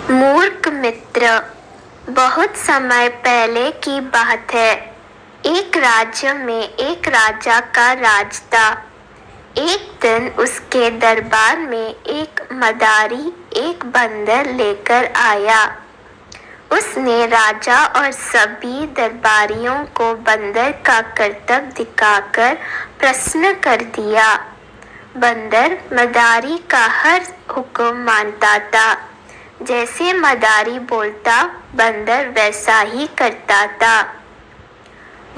मूर्ख मित्र। बहुत समय पहले की बात है। एक राज्य में एक राजा का राज था। एक दिन उसके दरबार में एक मदारी एक बंदर लेकर आया। उसने राजा और सभी दरबारियों को बंदर का करतब दिखाकर प्रसन्न कर दिया। बंदर मदारी का हर हुक्म मानता था। जैसे मदारी बोलता, बंदर वैसा ही करता था।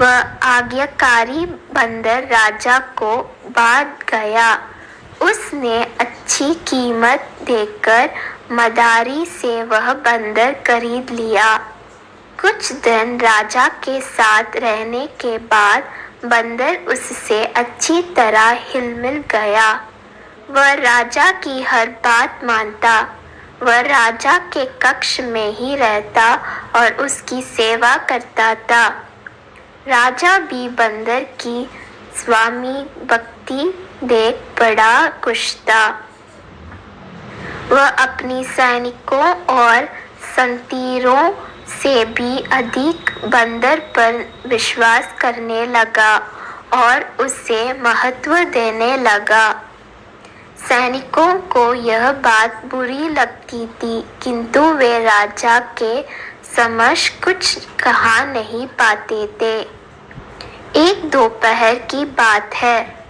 वह आज्ञाकारी बंदर राजा को बांध गया। उसने अच्छी कीमत देकर मदारी से वह बंदर खरीद लिया। कुछ दिन राजा के साथ रहने के बाद बंदर उससे अच्छी तरह हिल-मिल गया। वह राजा की हर बात मानता। वह राजा के कक्ष में ही रहता और उसकी सेवा करता था। राजा भी बंदर की स्वामी भक्ति देख बड़ा खुश था। वह अपनी सैनिकों और संतीरों से भी अधिक बंदर पर विश्वास करने लगा और उसे महत्व देने लगा। सैनिकों को यह बात बुरी लगती थी, किंतु वे राजा के समक्ष कुछ कहा नहीं पाते थे। एक दोपहर की बात है।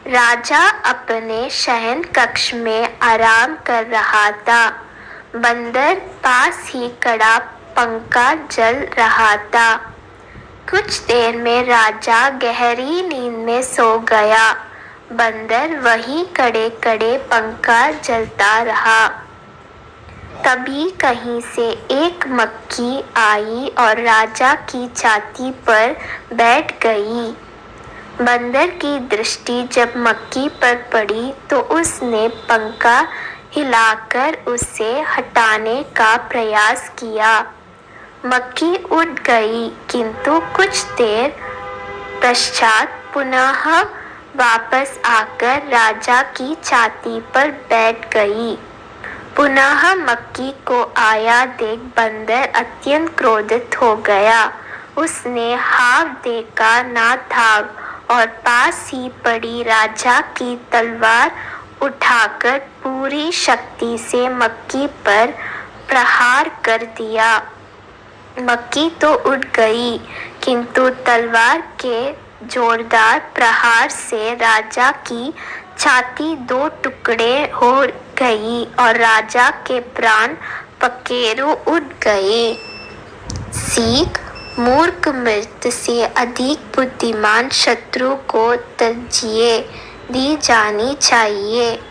राजा अपने शयन कक्ष में आराम कर रहा था। बंदर पास ही खड़ा पंखा जल रहा था। कुछ देर में राजा गहरी नींद में सो गया। बंदर वहीं खड़े-खड़े पंखा जलता रहा। तभी कहीं से एक मक्खी आई और राजा की छाती पर बैठ गई। बंदर की दृष्टि जब मक्खी पर पड़ी तो उसने पंखा हिलाकर उसे हटाने का प्रयास किया। मक्खी उड़ गई, किंतु कुछ देर पश्चात पुनः वापस आकर राजा की छाती पर बैठ गई। पुनः मक्खी को आया देख बंदर अत्यंत क्रोधित हो गया। उसने हाँफ देखा ना था और पास ही पड़ी राजा की तलवार उठाकर पूरी शक्ति से मक्खी पर प्रहार कर दिया। मक्खी तो उड़ गई, किंतु तलवार के जोरदार प्रहार से राजा की छाती दो टुकड़े हो गई और राजा के प्राण पखेरु उड़ गए। सीख: मूर्ख मित्र से अधिक बुद्धिमान शत्रु को तरजीह दी जानी चाहिए।